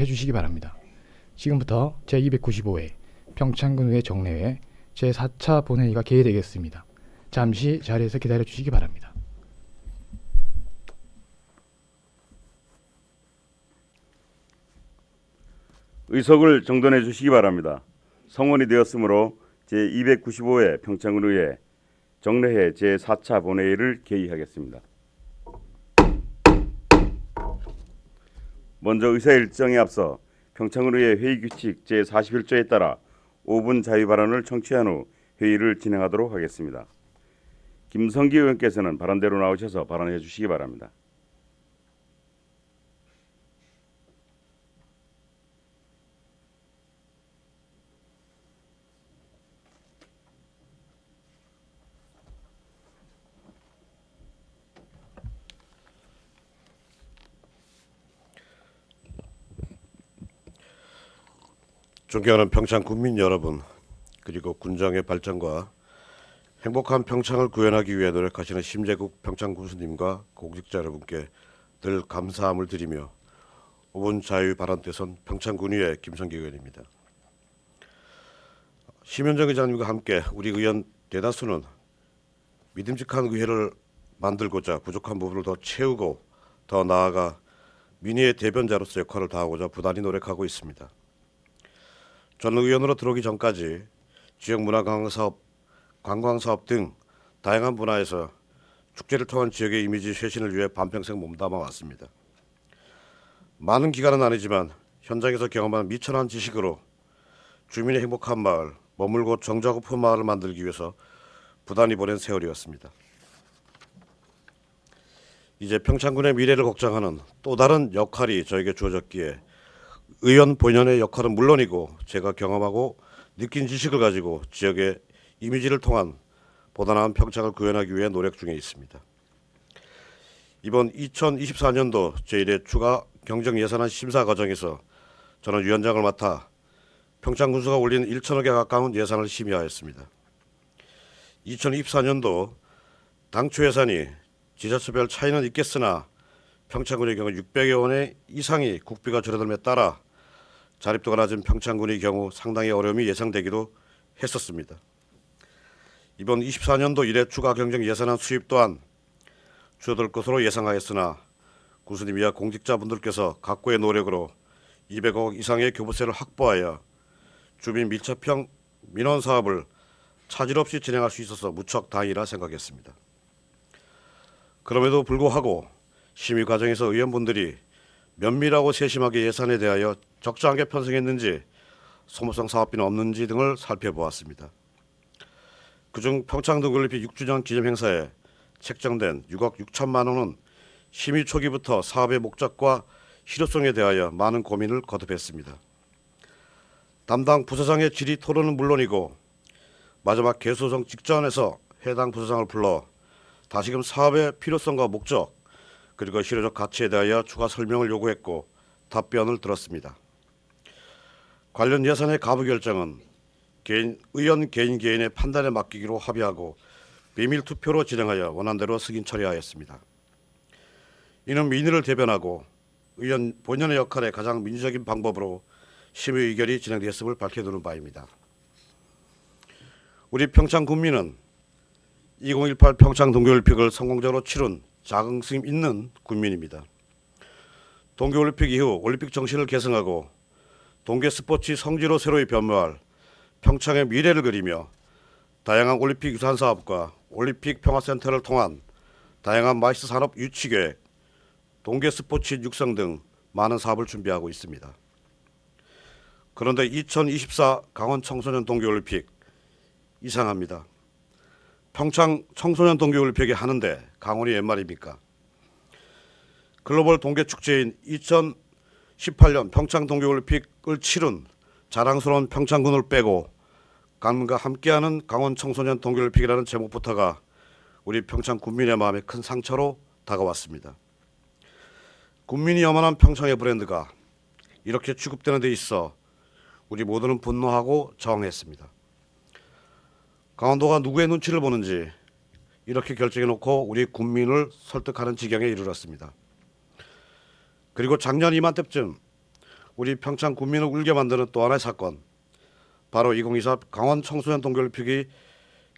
해주시기 바랍니다. 지금부터 제295회 평창군의회 정례회 제4차 본회의가 개회되겠습니다. 잠시 자리에서 기다려 주시기 바랍니다. 의석을 정돈해 주시기 바랍니다. 성원이 되었으므로 제295회 평창군의회 정례회 제4차 본회의를 개의하겠습니다. 먼저 의사 일정에 앞서 평창군의회 회의규칙 제41조에 따라 5분 자유발언을 청취한 후 회의를 진행하도록 하겠습니다. 김성기 의원께서는 발언대로 나오셔서 발언해 주시기 바랍니다. 존경하는 평창 군민 여러분, 그리고 군정의 발전과 행복한 평창을 구현하기 위해 노력하시는 심재국 평창 군수님과 공직자 여러분께 늘 감사함을 드리며 5분 자유 발언 대선 평창군의회 김성기 의원입니다. 심현정 의장님과 함께 우리 의원 대다수는 믿음직한 의회를 만들고자 부족한 부분을 더 채우고 더 나아가 민의의 대변자로서 역할을 다하고자 부단히 노력하고 있습니다. 저는 의원으로 들어오기 전까지 지역 문화관광사업 등 다양한 분야에서 축제를 통한 지역의 이미지 쇄신을 위해 반평생 몸담아 왔습니다. 많은 기간은 아니지만 현장에서 경험한 미천한 지식으로 주민의 행복한 마을, 머물고 정자 고픈 마을을 만들기 위해서 부단히 보낸 세월이었습니다. 이제 평창군의 미래를 걱정하는 또 다른 역할이 저에게 주어졌기에 의원 본연의 역할은 물론이고 제가 경험하고 느낀 지식을 가지고 지역의 이미지를 통한 보다 나은 평창을 구현하기 위해 노력 중에 있습니다. 이번 2024년도 제1회 추가 경정 예산안 심사 과정에서 저는 위원장을 맡아 평창군수가 올린 1천억에 가까운 예산을 심의하였습니다. 2024년도 당초 예산이 지자체별 차이는 있겠으나 평창군의 경우 600여 원의 이상이 국비가 줄어듦에 따라 자립도가 낮은 평창군의 경우 상당히 어려움이 예상되기도 했었습니다. 이번 24년도 1회 추가 경정 예산안 수입 또한 줄어들 것으로 예상하였으나 군수님이야 공직자분들께서 각고의 노력으로 200억 이상의 교부세를 확보하여 주민 밀접형 민원 사업을 차질 없이 진행할 수 있어서 무척 다행이라 생각했습니다. 그럼에도 불구하고 심의 과정에서 의원분들이 면밀하고 세심하게 예산에 대하여 적절하게 편성했는지 소모성 사업비는 없는지 등을 살펴보았습니다. 그중 평창동계올림픽 6주년 기념행사에 책정된 6억 6천만 원은 심의 초기부터 사업의 목적과 실효성에 대하여 많은 고민을 거듭했습니다. 담당 부서장의 질의 토론은 물론이고 마지막 개소정 직전에서 해당 부서장을 불러 다시금 사업의 필요성과 목적 그리고 실효적 가치에 대하여 추가 설명을 요구했고 답변을 들었습니다. 관련 예산의 가부 결정은 의원 개인의 판단에 맡기기로 합의하고 비밀 투표로 진행하여 원안대로 승인 처리하였습니다. 이는 민의를 대변하고 의원 본연의 역할의 가장 민주적인 방법으로 심의 의결이 진행되었음을 밝혀두는 바입니다. 우리 평창 군민은 2018 평창 동계올림픽을 성공적으로 치룬 자긍심 있는 군민입니다. 동계올림픽 이후 올림픽 정신을 계승하고 동계 스포츠 성지로 새로이 변모할 평창의 미래를 그리며 다양한 올림픽 유산 사업과 올림픽 평화센터를 통한 다양한 마이스 산업 유치 계획, 동계 스포츠 육성 등 많은 사업을 준비하고 있습니다. 그런데 2024 강원 청소년 동계올림픽 이상합니다. 평창 청소년 동계올림픽이 하는데 강원이 웬 말입니까? 글로벌 동계축제인 2018년 평창 동계올림픽을 치른 자랑스러운 평창군을 빼고 강원과 함께하는 강원 청소년 동계올림픽이라는 제목부터가 우리 평창 군민의 마음에 큰 상처로 다가왔습니다. 군민이 염원한 평창의 브랜드가 이렇게 취급되는 데 있어 우리 모두는 분노하고 저항했습니다. 강원도가 누구의 눈치를 보는지 이렇게 결정해놓고 우리 군민을 설득하는 지경에 이르렀습니다. 그리고 작년 이맘때쯤 우리 평창 군민을 울게 만드는 또 하나의 사건, 바로 2024 강원 청소년 동계올림픽이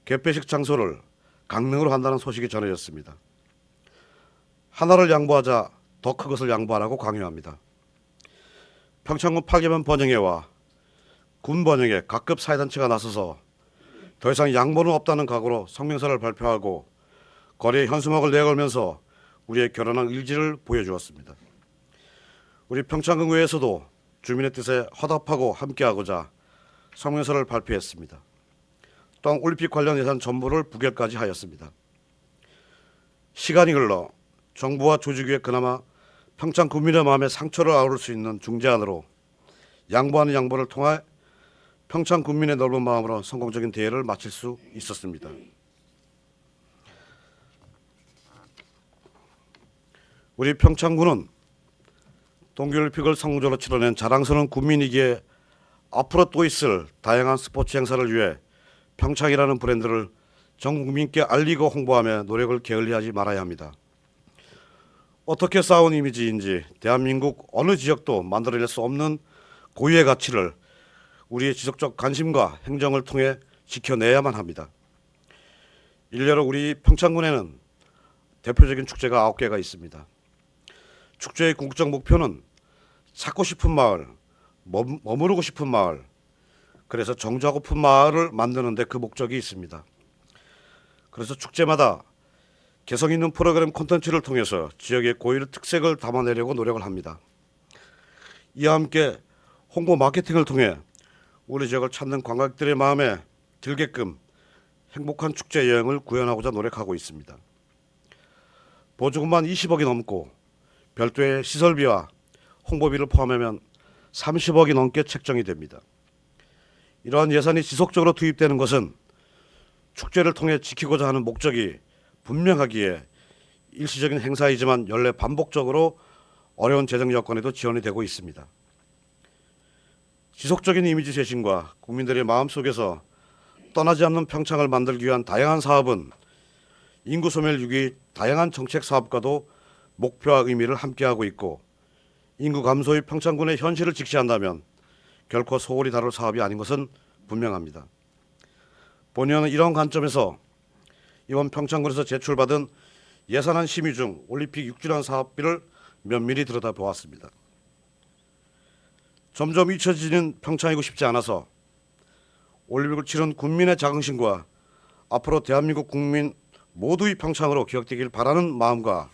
개폐식 장소를 강릉으로 한다는 소식이 전해졌습니다. 하나를 양보하자 더 큰 것을 양보하라고 강요합니다. 평창군 8개면 번영회와 군 번영회 각급 사회단체가 나서서 더 이상 양보는 없다는 각오로 성명서를 발표하고 거리에 현수막을 내걸면서 우리의 결연한 의지를 보여주었습니다. 우리 평창군의회에서도 주민의 뜻에 화답하고 함께하고자 성명서를 발표했습니다. 또한 올림픽 관련 예산 전부를 부결까지 하였습니다. 시간이 흘러 정부와 조직위에 그나마 평창 국민의 마음에 상처를 아울 수 있는 중재안으로 양보하는 양보를 통해 평창 국민의 넓은 마음으로 성공적인 대회를 마칠 수 있었습니다. 우리 평창군은 동계올림픽을 성공적으로 치러낸 자랑스러운 국민이기에 앞으로 또 있을 다양한 스포츠 행사를 위해 평창이라는 브랜드를 전 국민께 알리고 홍보하며 노력을 게을리하지 말아야 합니다. 어떻게 쌓아온 이미지인지 대한민국 어느 지역도 만들어낼 수 없는 고유의 가치를 우리의 지속적 관심과 행정을 통해 지켜내야만 합니다. 일례로 우리 평창군에는 대표적인 축제가 9개가 있습니다. 축제의 궁극적 목표는 찾고 싶은 마을, 머무르고 싶은 마을, 그래서 정자고픈 마을을 만드는 데 그 목적이 있습니다. 그래서 축제마다 개성 있는 프로그램 콘텐츠를 통해서 지역의 고유의 특색을 담아내려고 노력을 합니다. 이와 함께 홍보 마케팅을 통해 우리 지역을 찾는 관광객들의 마음에 들게끔 행복한 축제 여행을 구현하고자 노력하고 있습니다. 보조금만 20억이 넘고 별도의 시설비와 홍보비를 포함하면 30억이 넘게 책정이 됩니다. 이러한 예산이 지속적으로 투입되는 것은 축제를 통해 지키고자 하는 목적이 분명하기에 일시적인 행사이지만 연례 반복적으로 어려운 재정 여건에도 지원이 되고 있습니다. 지속적인 이미지 쇄신과 국민들의 마음속에서 떠나지 않는 평창을 만들기 위한 다양한 사업은 인구 소멸 위기 다양한 정책 사업과도 목표와 의미를 함께하고 있고 인구 감소의 평창군의 현실을 직시한다면 결코 소홀히 다룰 사업이 아닌 것은 분명합니다. 본의원은 이런 관점에서 이번 평창군에서 제출받은 예산안 심의 중 올림픽 6주년 사업비를 면밀히 들여다보았습니다. 점점 잊혀지는 평창이고 싶지 않아서 올림픽을 치른 국민의 자긍심과 앞으로 대한민국 국민 모두의 평창으로 기억되길 바라는 마음과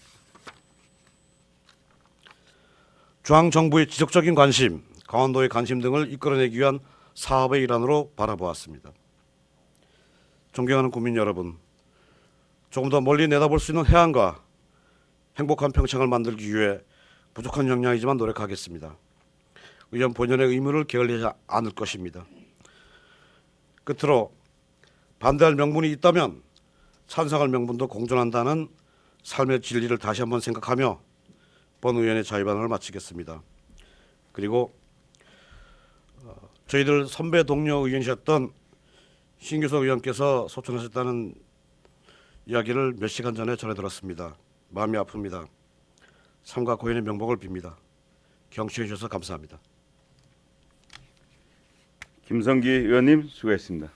중앙정부의 지속적인 관심, 강원도의 관심 등을 이끌어내기 위한 사업의 일환으로 바라보았습니다. 존경하는 국민 여러분, 조금 더 멀리 내다볼 수 있는 해안과 행복한 평창을 만들기 위해 부족한 역량이지만 노력하겠습니다. 의원 본연의 의무를 게을리하지 않을 것입니다. 끝으로 반대할 명분이 있다면 찬성할 명분도 공존한다는 삶의 진리를 다시 한번 생각하며 본 의원의 자의반응을 마치겠습니다. 그리고 저희들 선배 동료 의원이셨던 신규석 의원께서 소천하셨다는 이야기를 몇 시간 전에 전해 들었습니다. 마음이 아픕니다. 삼가 고인의 명복을 빕니다. 경청해 주셔서 감사합니다. 김성기 의원님 수고했습니다.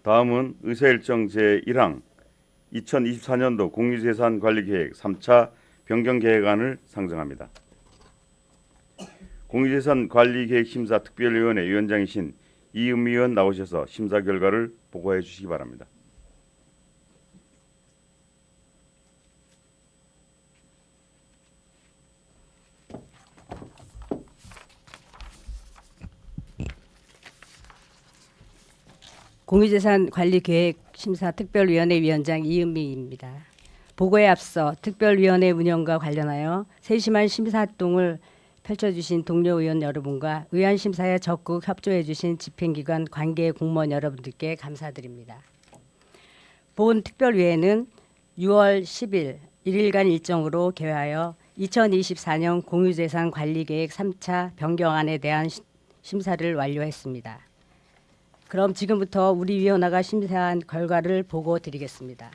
다음은 의사일정 제1항 2024년도 공유재산관리계획 3차 변경계획안을 상정합니다. 공유재산관리계획심사특별위원회 위원장이신 이은미 의원 나오셔서 심사 결과를 보고해 주시기 바랍니다. 공유재산관리계획심사특별위원회 위원장 이은미입니다. 보고에 앞서 특별위원회 운영과 관련하여 세심한 심사활동을 펼쳐주신 동료 의원 여러분과 의안심사에 적극 협조해주신 집행기관 관계 공무원 여러분들께 감사드립니다. 본 특별위회는 6월 10일 1일간 일정으로 개회하여 2024년 공유재산관리계획 3차 변경안에 대한 심사를 완료했습니다. 그럼 지금부터 우리 위원회가 심사한 결과를 보고 드리겠습니다.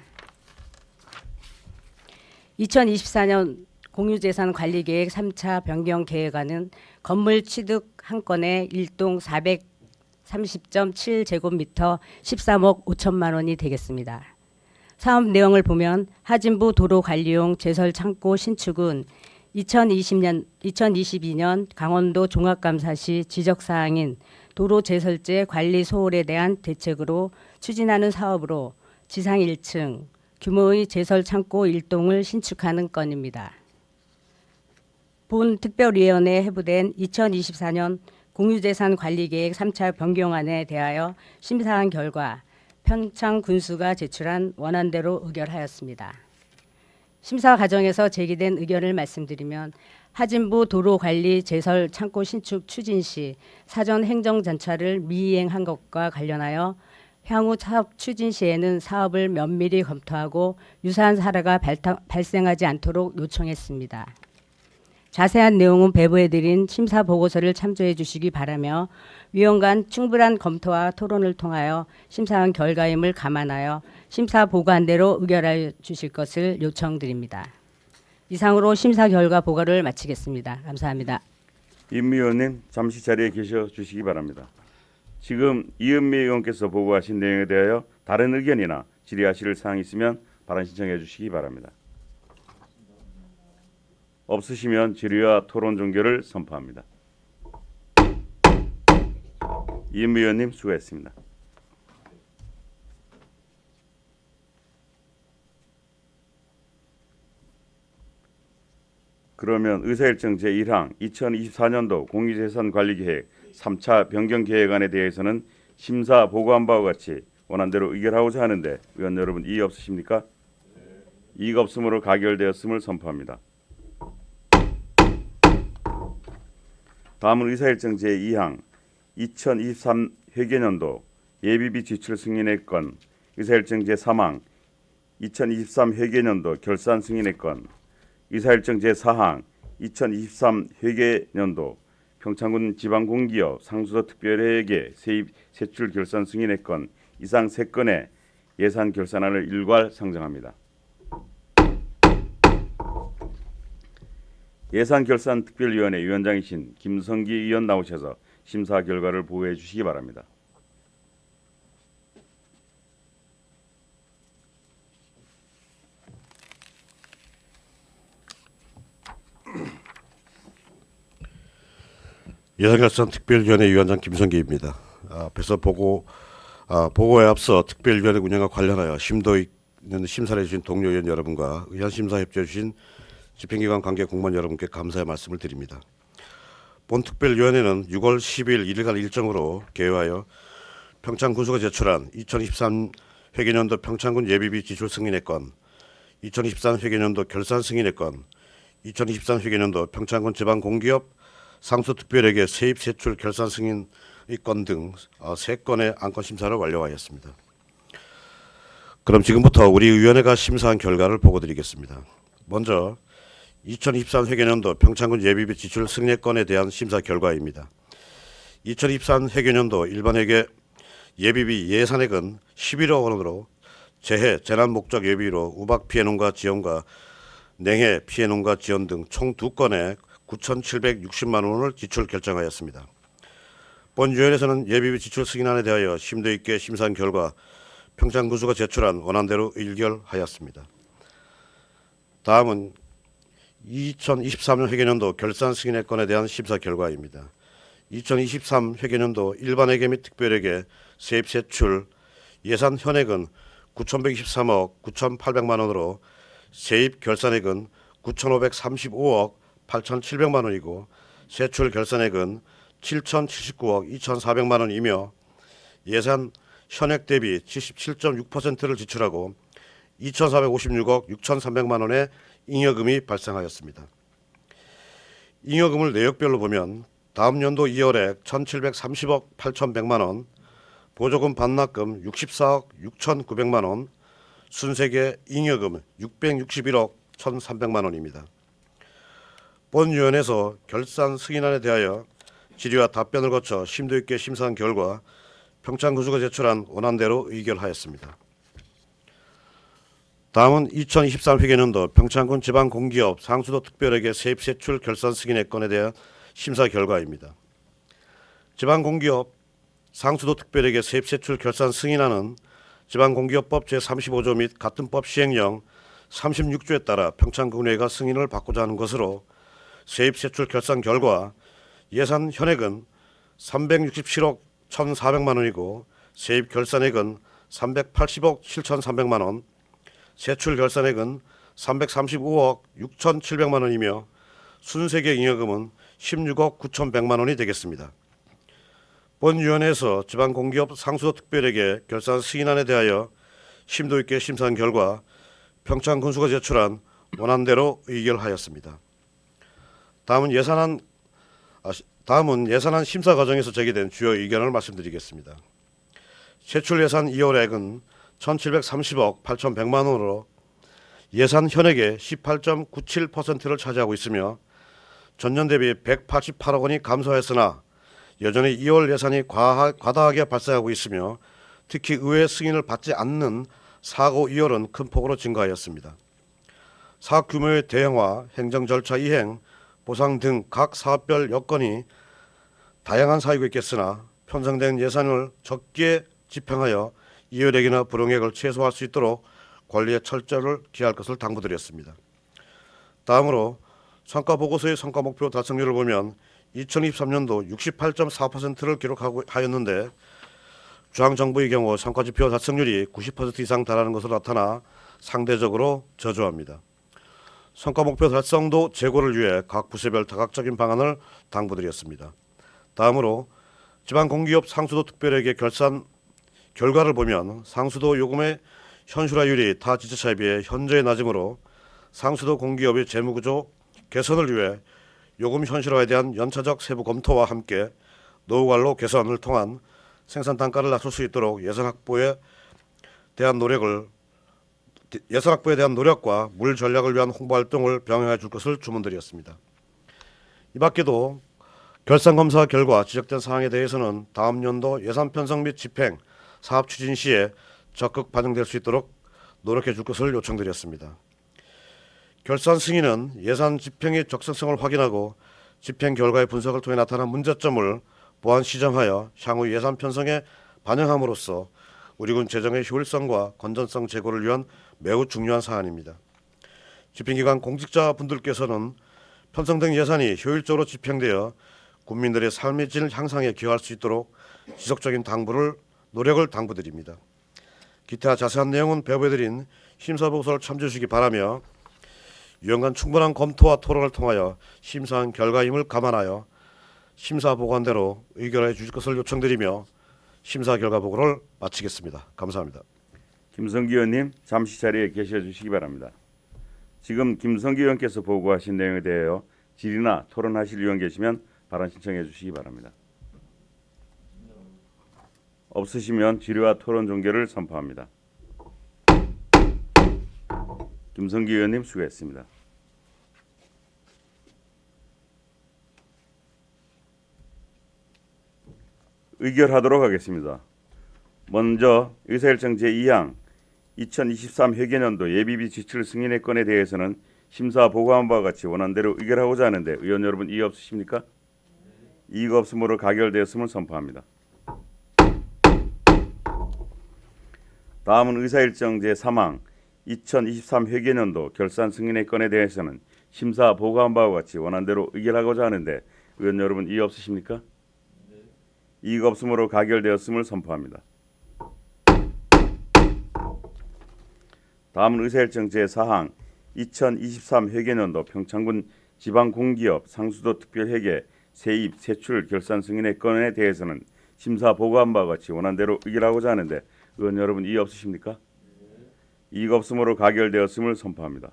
2024년 공유재산 관리계획 3차 변경 계획안은 건물 취득 한 건에 1동 430.7제곱미터 13억 5천만 원이 되겠습니다. 사업 내용을 보면 하진부 도로관리용 제설창고 신축은 2022년 강원도 종합감사 시 지적사항인 도로제설제 관리 소홀에 대한 대책으로 추진하는 사업으로 지상 1층 규모의 제설창고 1동을 신축하는 건입니다. 본 특별위원회에 회부된 2024년 공유재산관리계획 3차 변경안에 대하여 심사한 결과 평창군수가 제출한 원안대로 의결하였습니다. 심사 과정에서 제기된 의견을 말씀드리면 하진부 도로관리 제설 창고 신축 추진 시 사전 행정 절차를 미이행한 것과 관련하여 향후 사업 추진 시에는 사업을 면밀히 검토하고 유사한 사례가 발생하지 않도록 요청했습니다. 자세한 내용은 배부해드린 심사 보고서를 참조해 주시기 바라며 위원 간 충분한 검토와 토론을 통하여 심사한 결과임을 감안하여 심사 보고안대로 의결하여 주실 것을 요청드립니다. 이상으로 심사 결과 보고를 마치겠습니다. 감사합니다. 임 의원님 잠시 자리에 계셔 주시기 바랍니다. 지금 이은미 의원께서 보고하신 내용에 대하여 다른 의견이나 질의하실 사항이 있으면 발언 신청해 주시기 바랍니다. 없으시면 질의와 토론 종결을 선포합니다. 임 의원님 수고했습니다. 그러면 의사일정 제1항 2024년도 공유재산관리계획 3차 변경계획안에 대해서는 심사 보고한 바와 같이 원안대로 의결하고자 하는데 의원 여러분 이의 없으십니까? 이의가 없으므로 가결되었음을 선포합니다. 다음은 의사일정 제2항 2023 회계년도 예비비 지출 승인의 건, 의사일정 제3항 2023 회계년도 결산 승인의 건, 의사일정 제4항 2023 회계년도 평창군 지방공기업 상수도 특별회계 세입 세출 결산 승인의 건 이상 3건의 예산 결산안을 일괄 상정합니다. 예산결산특별위원회 위원장이신 김성기 의원 나오셔서 심사 결과를 보고해 주시기 바랍니다. 예산결산특별위원회 위원장 김성기입니다. 앞에서 보고에 앞서 특별위원회 운영과 관련하여 심도 있는 심사를 해주신 동료 의원 여러분과 의안심사 협조해 주신 집행기관 관계 공무원 여러분께 감사의 말씀을 드립니다. 본 특별위원회는 6월 10일 1일간 일정으로 개회하여 평창군수가 제출한 2023 회계년도 평창군 예비비 지출 승인의 건, 2023 회계년도 결산 승인의 건, 2023 회계년도 평창군 지방공기업 상수특별회계 세입 세출 결산 승인의 건 등 3건의 안건 심사를 완료하였습니다. 그럼 지금부터 우리 위원회가 심사한 결과를 보고드리겠습니다. 먼저 2023 회계년도 평창군 예비비 지출 승례건에 대한 심사 결과입니다. 2023 회계년도 일반회계 예비비 예산액은 11억 원으로 재해 재난 목적 예비로 우박 피해 농가 지원과 냉해 피해 농가 지원 등 총 2건에 9,760만 원을 지출 결정하였습니다. 본위원회에서는 예비비 지출 승인안에 대하여 심도 있게 심사한 결과 평창군수가 제출한 원안대로 의결하였습니다. 다음은 2023년 회계년도 결산 승인의 건에 대한 심사 결과입니다. 2023 회계년도 일반회계 및 특별회계 세입 세출 예산 현액은 9,123억 9,800만 원으로 세입 결산액은 9,535억 8,700만 원이고 세출 결산액은 7,079억 2,400만 원이며 예산 현액 대비 77.6%를 지출하고 2,456억 6,300만 원의 잉여금이 발생하였습니다. 잉여금을 내역별로 보면 다음 연도 2월에 1,730억 8,100만 원, 보조금 반납금 64억 6,900만 원, 순세계 잉여금 661억 1,300만 원입니다. 본위원회에서 결산 승인안에 대하여 질의와 답변을 거쳐 심도 있게 심사한 결과 평창군수가 제출한 원안대로 의결하였습니다. 다음은 2023 회계년도 평창군 지방공기업 상수도 특별회계 세입 세출 결산 승인의 건에 대한 심사 결과입니다. 지방공기업 상수도 특별회계 세입 세출 결산 승인안은 지방공기업법 제35조 및 같은 법 시행령 36조에 따라 평창군의회가 승인을 받고자 하는 것으로 세입 세출 결산 결과 예산 현액은 367억 1,400만 원이고 세입 결산액은 380억 7,300만 원, 세출 결산액은 335억 6,700만 원이며 순세계 잉여금은 16억 9,100만 원이 되겠습니다. 본위원회에서 지방공기업 상수도 특별회계 결산 승인안에 대하여 심도 있게 심사한 결과 평창군수가 제출한 원안대로 의결하였습니다. 다음은 예산안 심사 과정에서 제기된 주요 의견을 말씀드리겠습니다. 제출 예산 2월액은 1,730억 8,100만 원으로 예산 현액의 18.97%를 차지하고 있으며 전년 대비 188억 원이 감소하였으나 여전히 2월 예산이 과다하게 발생하고 있으며 특히 의회 승인을 받지 않는 사고 2월은 큰 폭으로 증가하였습니다. 사업 규모의 대형화, 행정 절차 이행, 보상 등 각 사업별 여건이 다양한 사유가 있겠으나 편성된 예산을 적게 집행하여 이율액이나 불응액을 최소화할 수 있도록 관리에 철저를 기할 것을 당부드렸습니다. 다음으로 성과보고서의 성과목표 달성률을 보면 2023년도 68.4%를 기록하였는데 중앙정부의 경우 성과지표 달성률이 90% 이상 달하는 것으로 나타나 상대적으로 저조합니다. 성과목표 달성도 제고를 위해 각 부서별 다각적인 방안을 당부드렸습니다. 다음으로 지방공기업 상수도 특별회계 결산 결과를 보면 상수도 요금의 현실화율이 타 지자체에 비해 현저히 낮으므로 상수도 공기업의 재무구조 개선을 위해 요금 현실화에 대한 연차적 세부 검토와 함께 노후관로 개선을 통한 생산 단가를 낮출 수 있도록 예산 확보에 대한 노력과 물 전략을 위한 홍보 활동을 병행해 줄 것을 주문드렸습니다. 이 밖에도 결산 검사 결과 지적된 사항에 대해서는 다음 연도 예산 편성 및 집행, 사업 추진 시에 적극 반영될 수 있도록 노력해 줄 것을 요청드렸습니다. 결산 승인은 예산 집행의 적정성을 확인하고 집행 결과의 분석을 통해 나타난 문제점을 보완 시정하여 향후 예산 편성에 반영함으로써 우리 군 재정의 효율성과 건전성 제고를 위한 매우 중요한 사안입니다. 집행기관 공직자분들께서는 편성된 예산이 효율적으로 집행되어 국민들의 삶의 질 향상에 기여할 수 있도록 지속적인 노력을 당부드립니다. 기타 자세한 내용은 배부해드린 심사보고서를 참조해 주시기 바라며 유연간 충분한 검토와 토론을 통하여 심사한 결과임을 감안하여 심사 보고한대로 의결해 주실 것을 요청드리며 심사 결과 보고를 마치겠습니다. 감사합니다. 김성기 의원님 잠시 자리에 계셔 주시기 바랍니다. 지금 김성기 의원께서 보고하신 내용에 대하여 질의나 토론하실 의원 계시면 발언 신청해 주시기 바랍니다. 없으시면 질의와 토론 종결을 선포합니다. 김성기 의원님 수고했습니다. 의결하도록 하겠습니다. 먼저 의사일정 제2항 2023 회계년도 예비비 지출 승인의 건에 대해서는 심사 보고한 바와 같이 원안대로 의결하고자 하는데 의원 여러분 이의 없으십니까? 이의가 없으므로 가결되었음을 선포합니다. 다음은 의사일정 제3항 2023 회계년도 결산 승인의 건에 대해서는 심사 보고한 바와 같이 원안대로 의결하고자 하는데 의원 여러분 이의 없으십니까? 이의가 없으므로 가결되었음을 선포합니다. 다음은 의사일정 제4항 2023 회계년도 평창군 지방공기업 상수도 특별회계 세입 세출 결산 승인의 건에 대해서는 심사 보고한 바와 같이 원안대로 의결하고자 하는데 의원 여러분 이의 없으십니까? 이의가 없으므로 가결되었음을 선포합니다.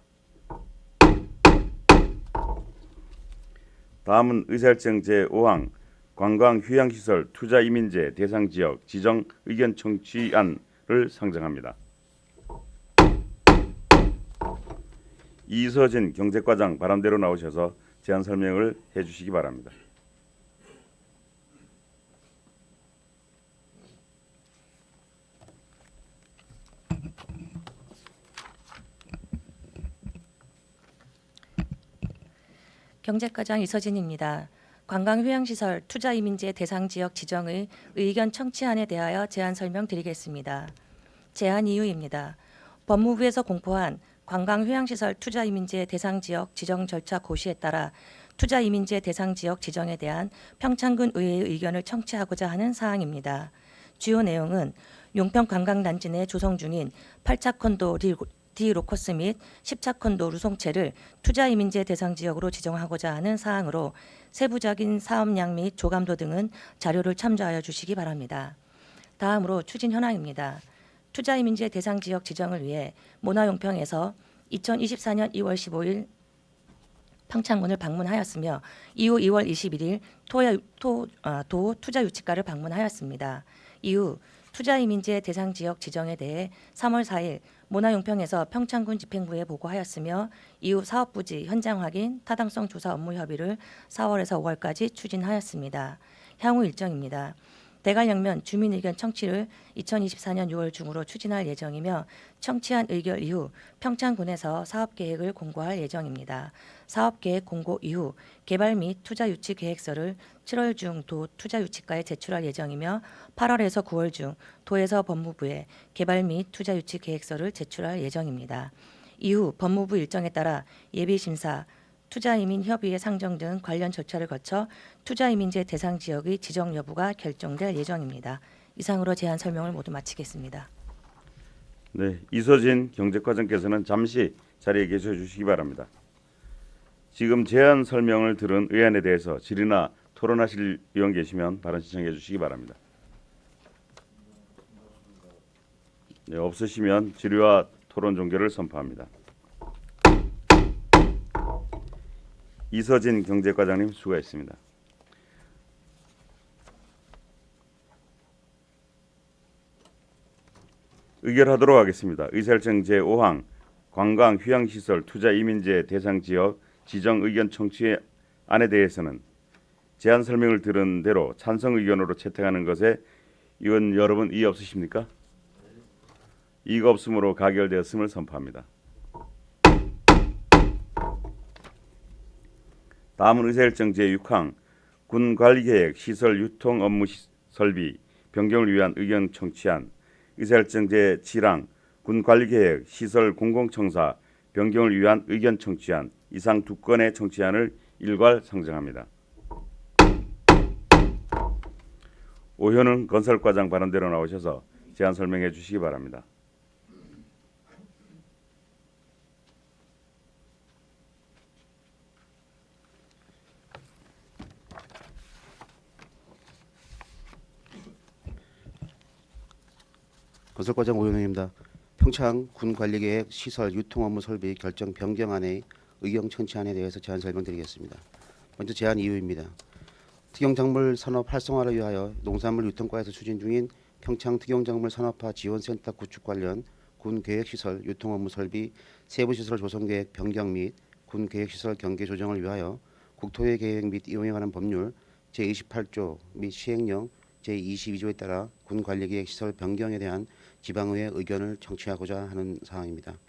다음은 의사일정 제5항 관광휴양시설 투자이민제 대상지역 지정 의견 청취안을 상정합니다. 이서진 경제과장 바람대로 나오셔서 제안 설명을 해주시기 바랍니다. 경제과장 이서진입니다. 관광휴양시설 투자이민제 대상지역 지정의 의견 청취안에 대하여 제안 설명드리겠습니다. 제안 이유입니다. 법무부에서 공포한 관광휴양시설 투자이민제 대상지역 지정 절차 고시에 따라 투자이민제 대상지역 지정에 대한 평창군 의회의 의견을 청취하고자 하는 사항입니다. 주요 내용은 용평 관광단지 내 조성 중인 8차 콘도 디로커스 및 10차 콘도 루송채를 투자이민제 대상지역으로 지정하고자 하는 사항으로 세부적인 사업량 및 조감도 등은 자료를 참조하여 주시기 바랍니다. 다음으로 추진 현황입니다. 투자이민제 대상지역 지정을 위해 모나용평에서 2024년 2월 15일 평창군을 방문하였으며 이후 2월 21일 도 투자유치과를 방문하였습니다. 이후 투자이민제 대상지역 지정에 대해 3월 4일 모나용평에서 평창군 집행부에 보고하였으며 이후 사업부지 현장 확인, 타당성 조사 업무 협의를 4월에서 5월까지 추진하였습니다. 향후 일정입니다. 대관령면 주민 의견 청취를 2024년 6월 중으로 추진할 예정이며 청취한 의결 이후 평창군에서 사업계획을 공고할 예정입니다. 사업계획 공고 이후 개발 및 투자 유치 계획서를 7월 중 도 투자 유치과에 제출할 예정이며 8월에서 9월 중 도에서 법무부에 개발 및 투자 유치 계획서를 제출할 예정입니다. 이후 법무부 일정에 따라 예비 심사, 투자이민 협의회 상정 등 관련 절차를 거쳐 투자이민제 대상 지역의 지정 여부가 결정될 예정입니다. 이상으로 제안 설명을 모두 마치겠습니다. 네, 이서진 경제과장께서는 잠시 자리에 계셔 주시기 바랍니다. 지금 제안 설명을 들은 의안에 대해서 질의나 토론하실 의원 계시면 발언 신청해 주시기 바랍니다. 네, 없으시면 질의와 토론 종결을 선포합니다. 이서진 경제과장님 수고했습니다. 의결하도록 하겠습니다. 의사일정 제5항 관광휴양시설 투자이민제 대상지역 지정 의견 청취안에 대해서는 제안 설명을 들은 대로 찬성 의견으로 채택하는 것에 의원 여러분 이의 없으십니까? 이의가 없으므로 가결되었음을 선포합니다. 다음은 의사일정 제6항 군관리계획 시설 유통 업무 설비 변경을 위한 의견 청취안, 의사일정 제7항 군관리계획 시설 공공청사 변경을 위한 의견 청취안, 이상 두 건의 청취안을 일괄 상정합니다. 오현웅 건설과장 발언대로 나오셔서 제안 설명해 주시기 바랍니다. 건설과장 오현웅입니다. 평창 군관리계획 시설 유통업무 설비 결정 변경안의 의견 청취안에 대해서 제안 설명드리겠습니다. 먼저 제안 이유입니다. 특용작물 산업 활성화를 위하여 농산물 유통과에서 추진 중인 평창 특용작물 산업화 지원센터 구축 관련 군계획시설 유통업무 설비 세부시설 조성계획 변경 및 군계획시설 경계 조정을 위하여 국토의 계획 및 이용에 관한 법률 제28조 및 시행령 제22조에 따라 군관리계획 시설 변경에 대한 지방의회 의견을 청취하고자 하는 사항입니다.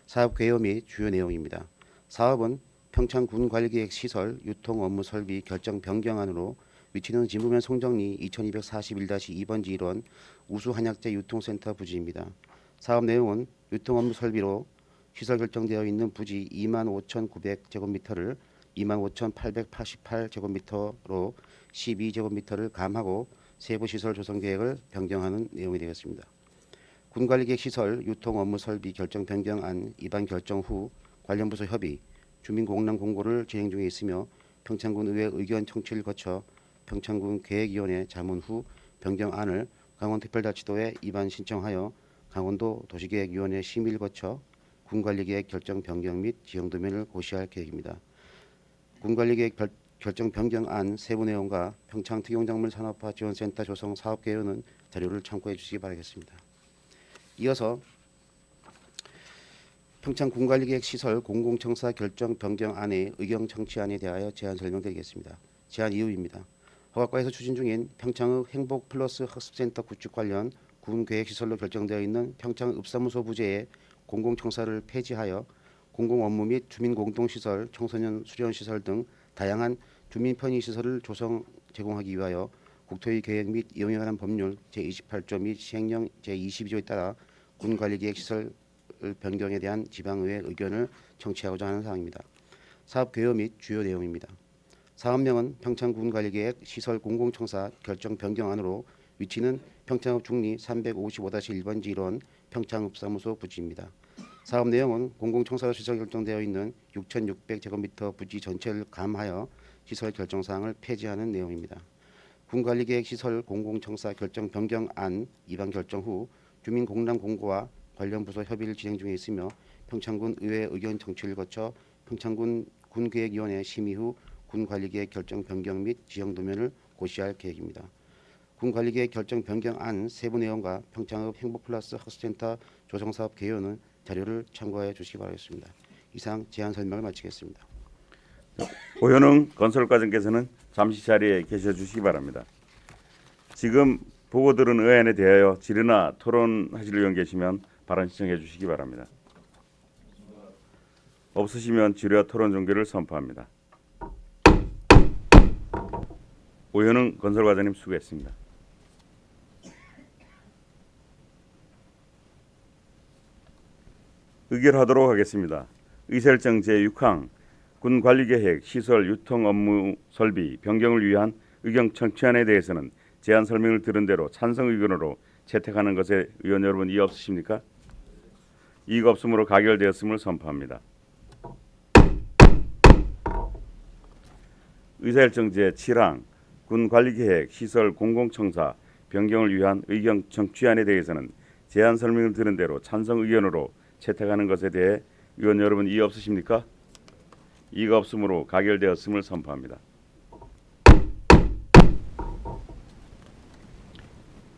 사업 개요 및 주요 내용입니다. 사업은 평창 군관리계획 시설 유통 업무 설비 결정 변경안으로 위치는 진부면 송정리 2241-2번지 1원 우수한약재 유통센터 부지입니다. 사업 내용은 유통 업무 설비로 시설 결정되어 있는 부지 25,900제곱미터를 25,888제곱미터로 12제곱미터를 감하고 세부시설 조성 계획을 변경하는 내용이 되겠습니다. 군관리계획 시설 유통 업무 설비 결정 변경안 입안 결정 후 관련 부서 협의, 주민공람 공고를 진행 중에 있으며 평창군 의회 의견 청취를 거쳐 평창군 계획위원회 자문 후 변경안을 강원특별자치도에 입안 신청하여 강원도 도시계획위원회 심의를 거쳐 군관리계획 결정 변경 및 지형 도면을 고시할 계획입니다. 군관리계획 결정 변경안 세부 내용과 평창 특용작물 산업화 지원센터 조성 사업 개요는 자료를 참고해 주시기 바라겠습니다. 이어서 평창 군관리계획 시설 공공청사 결정 변경안의 의견 청취안에 대하여 제안 설명드리겠습니다. 제안 이유입니다. 허가과에서 추진 중인 평창의 행복 플러스 학습센터 구축 관련 군계획시설로 결정되어 있는 평창 읍사무소 부지의 공공청사를 폐지하여 공공업무 및 주민공동시설, 청소년 수련시설 등 다양한 주민 편의 시설을 조성 제공하기 위하여 국토의 계획 및 이용에 관한 법률 제28조 및 시행령 제22조에 따라 군관리계획 시설 변경에 대한 지방의회 의견을 청취하고자 하는 사항입니다. 사업 개요 및 주요 내용입니다. 사업명은 평창군관리계획 시설 공공청사 결정 변경안으로 위치는 평창읍 중리 355-1번지 1원 평창읍사무소 부지입니다. 사업 내용은 공공청사로 시설 결정되어 있는 6,600제곱미터 부지 전체를 감하여 시설 결정 사항을 폐지하는 내용입니다. 군관리계획 시설 공공청사 결정 변경안 입안 결정 후 주민 공람 공고와 관련 부서 협의를 진행 중에 있으며 평창군 의회 의견 청취를 거쳐 평창군 군계획위원회 심의 후 군관리계획 결정 변경 및 지형 도면을 고시할 계획입니다. 군관리계획 결정 변경안 세부 내용과 평창읍 행복플러스 학습센터 조성사업 개요는 자료를 참고하여 주시기 바라겠습니다. 이상 제안 설명을 마치겠습니다. 오현웅 건설과장께서는 잠시 자리에 계셔 주시기 바랍니다. 지금 보고 들은 의안에 대하여 질의나 토론하실 의원 계시면 발언 신청해 주시기 바랍니다. 없으시면 질의와 토론 종결을 선포합니다. 오현웅 건설과장님 수고했습니다. 의결하도록 하겠습니다. 의사일정 제6항 군관리계획 시설 유통 업무 설비 변경을 위한 의견 청취안에 대해서는 제안 설명을 들은 대로 찬성 의견으로 채택하는 것에 의원 여러분 이의 없으십니까? 이의가 없으므로 가결되었음을 선포합니다. 의사일정 제7항 군관리계획 시설 공공청사 변경을 위한 의견 청취안에 대해서는 제안 설명을 들은 대로 찬성 의견으로 채택하는 것에 대해 의원 여러분 이의 없으십니까? 이의가 없으므로 가결되었음을 선포합니다.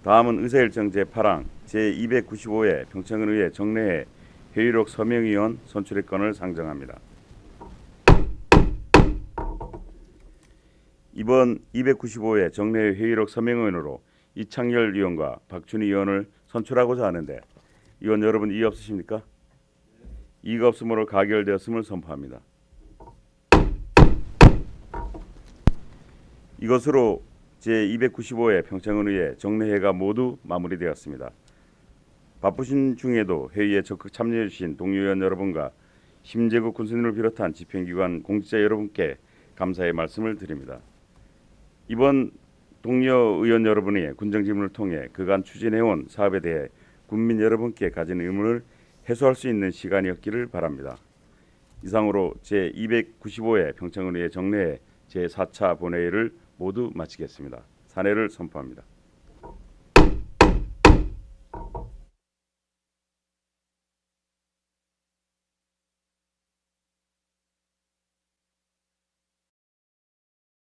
다음은 의사일정 제8항 제295회 평창군의회 정례회 회의록 서명위원 선출의 건을 상정합니다. 이번 295회 정례회 회의록 서명위원으로 이창열 의원과 박준희 의원을 선출하고자 하는데 의원 여러분 이의 없으십니까? 이의가 없으므로 가결되었음을 선포합니다. 이것으로 제295회 평창군의회 정례회가 모두 마무리되었습니다. 바쁘신 중에도 회의에 적극 참여해 주신 동료 의원 여러분과 심재국 군수님을 비롯한 집행기관 공직자 여러분께 감사의 말씀을 드립니다. 이번 동료 의원 여러분의 군정 질문을 통해 그간 추진해온 사업에 대해 국민 여러분께 가진 의문을 해소할 수 있는 시간이었기를 바랍니다. 이상으로 제295회 평창군의회 정례회 제4차 본회의를 모두 마치겠습니다. 사례를 선포합니다.